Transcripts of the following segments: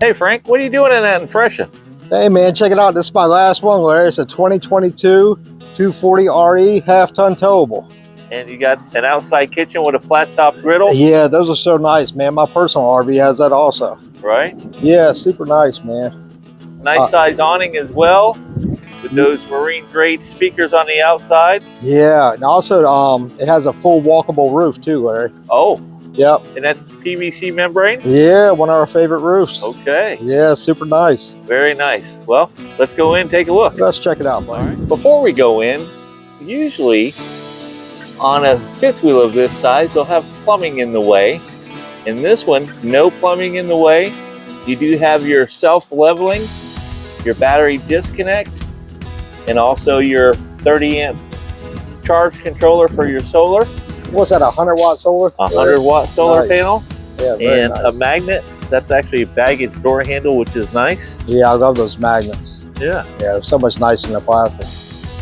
Hey Frank, what are you doing in that impression? Hey man, check it out. This is my last one, Larry. It's a 2022 240 RE half-ton towable. And you got an outside kitchen with a flat-top griddle? Yeah, those are so nice, man. My personal RV has that also. Right? Yeah, super nice, man. Nice size awning as well, with those marine grade speakers on the outside. Yeah, and also it has a full walkable roof too, Larry. Oh. Yep. And that's PVC membrane? Yeah, one of our favorite roofs. Okay. Yeah, super nice. Very nice. Well, let's go in and take a look. Let's check it out, buddy. All right. Before we go in, usually on a fifth wheel of this size, they'll have plumbing in the way. In this one, no plumbing in the way. You do have your self-leveling, your battery disconnect, and also your 30 amp charge controller for your solar. What's that, 100 watt solar? 100 watt solar panel. Yeah, very and nice. A magnet. That's actually a baggage door handle, which is nice. Yeah, I love those magnets. Yeah. Yeah, they're so much nicer than the plastic.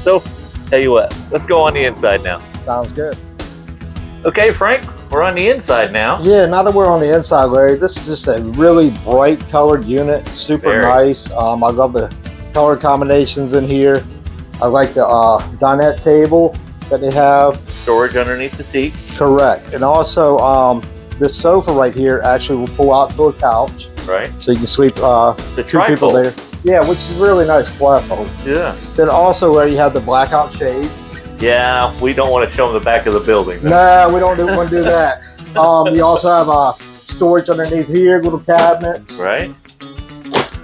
So, tell you what, let's go on the inside now. Sounds good. Okay, Frank, we're on the inside now. Yeah, now that we're on the inside, Larry, this is just a really bright colored unit. Super nice. I love the color combinations in here. I like the dinette table that they have. Storage underneath the seats. Correct. And also this sofa right here actually will pull out to a couch. Right. So you can sleep it's a two people there. Yeah, which is really nice flat fold. Yeah. Then also where you have the blackout shade. Yeah, we don't want to show them the back of the building. Though. No, we don't want to do that. You also have storage underneath here, little cabinets. Right.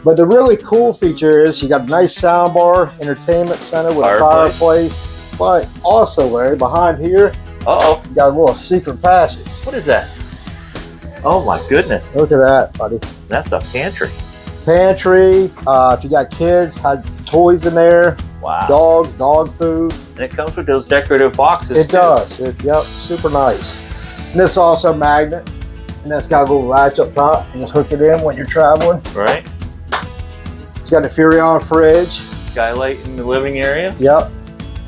But the really cool feature is you got a nice sound bar, entertainment center with a fireplace. But also, Larry, behind here, you got a little secret passage. What is that? Oh my goodness. Look at that, buddy. That's a pantry. Pantry. If you got kids, had toys in there. Wow. Dogs, dog food. And it comes with those decorative boxes. It does. Yep, super nice. And this is also a magnet. And that's got a little latch up top. You just hook it in when you're traveling. Right. It's got a Furrion fridge. Skylight in the living area. Yep.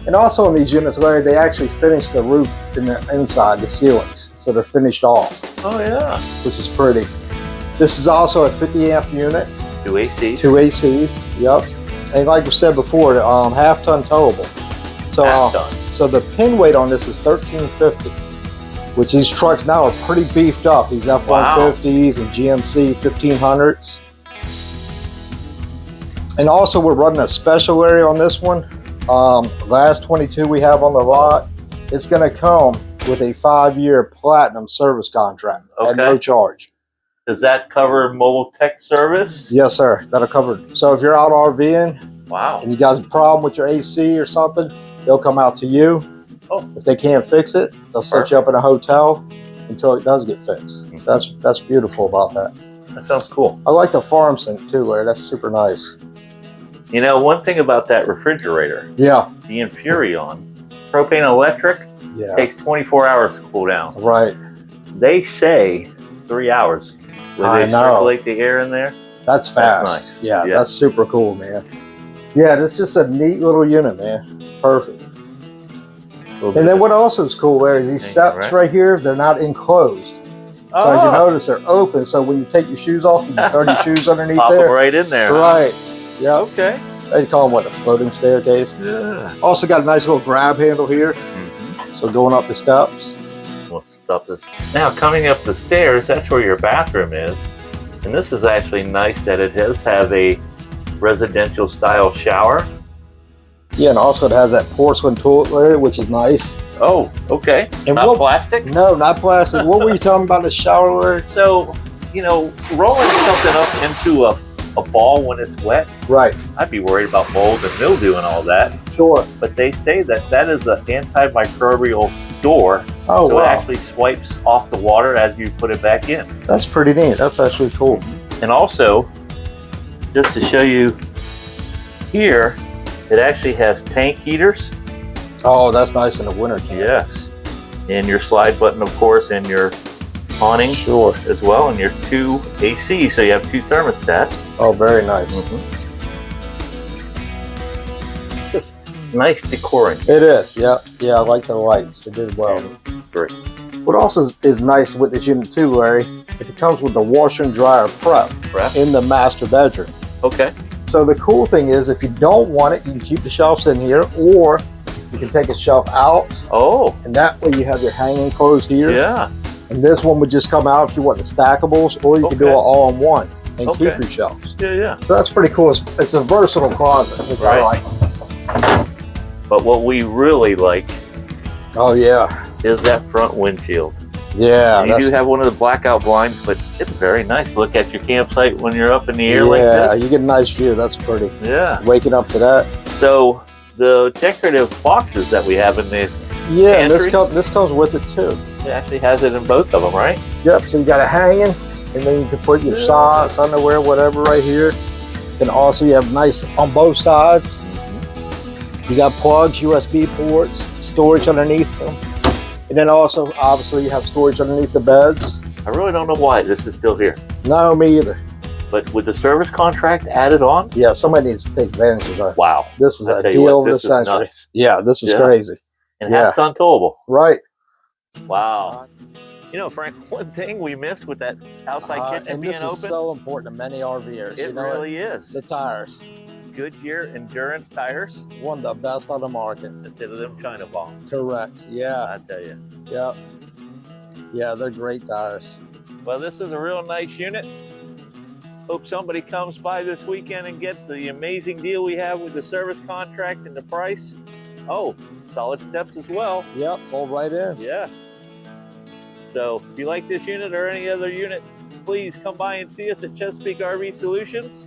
And also in these units, Larry, they actually finished the roof in the inside, the ceilings. So they're finished off. Oh yeah. Which is pretty. This is also a 50 amp unit. 2 ACs. 2 ACs, yep. And like we said before, half-ton towable. So, half-ton. So the pin weight on this is 1350, which these trucks now are pretty beefed up. These F-150s and GMC 1500s. And also we're running a special area on this one. Last 22 we have on the lot. It's going to come with a 5-year platinum service contract at no charge. Does that cover mobile tech service? Yes, sir. That'll cover it. So if you're out RVing, and you guys have a problem with your AC or something, they'll come out to you. Oh. If they can't fix it, they'll set you up in a hotel until it does get fixed. That's beautiful about that. That sounds cool. I like the farm sink too, Larry. That's super nice. You know, one thing about that refrigerator, the Furrion, propane electric, takes 24 hours to cool down. Right. They say 3 hours. When they circulate the air in there. That's fast. That's nice. Yeah, that's super cool, man. Yeah, this is just a neat little unit, man. Perfect. And then what also is cool, Larry, these steps right here, they're not enclosed. So as you notice, they're open. So when you take your shoes off, you can throw your shoes underneath Pop there. them right in there. Right. Yeah. Okay. They call them, what, a floating staircase? Yeah. Also got a nice little grab handle here. So going up the steps. We'll stop this. Now coming up the stairs, that's where your bathroom is. And this is actually nice that it does have a residential style shower. Yeah, and also it has that porcelain toilet layer, which is nice. Oh, okay. And not plastic? No, not plastic. What were you talking about the shower layer? So, you know, rolling something up into a ball when it's wet. Right. I'd be worried about mold and mildew and all that. Sure. But they say that that is an antimicrobial door. Oh, so it actually swipes off the water as you put it back in. That's pretty neat. That's actually cool. And also, just to show you here, it actually has tank heaters. Oh, that's nice in the winter camp. Yes. And your slide button, of course, and your awning as well, and your 2 AC, so you have 2 thermostats. Oh, very nice. Just nice decoring. It is, yeah. Yeah, I like the lights. They did well. Great. What also is nice with this unit too, Larry, It comes with the washer and dryer prep in the master bedroom. Okay. So the cool thing is, if you don't want it, you can keep the shelves in here, or you can take a shelf out. Oh. And that way you have your hanging clothes here. Yeah. And this one would just come out if you want the stackables, or you can do it all in one and keep your shelves. Yeah, yeah. So that's pretty cool. It's a versatile closet, which I like. But what we really like, oh yeah, is that front windshield. Yeah, you do have one of the blackout blinds, but it's very nice to look at your campsite when you're up in the air like this. Yeah, you get a nice view. That's pretty. Yeah. Waking up to that. So the decorative boxes that we have in the pantry, this comes with it too. It actually has it in both of them, right? Yep. So you got it hanging, and then you can put your socks, underwear, whatever, right here. And also you have nice on both sides. You got plugs, USB ports, storage underneath them. And then also, obviously, you have storage underneath the beds. I really don't know why this is still here. No, me either. But with the service contract added on? Yeah, somebody needs to take advantage of that. Wow. This is a deal of the century. Yeah, this is crazy. And half ton towable. Right. Wow. You know, Frank, one thing we missed with that outside kitchen being open. This is so important to many RVers. It really is. The tires. Goodyear endurance tires. One of the best on the market. Instead of them China bombs. Correct. Yeah. I tell you. Yep. Yeah, they're great tires. Well, this is a real nice unit. Hope somebody comes by this weekend and gets the amazing deal we have with the service contract and the price. Oh, solid steps as well. Yep, fold right in. Yes. So if you like this unit or any other unit, please come by and see us at Chesapeake RV Solutions.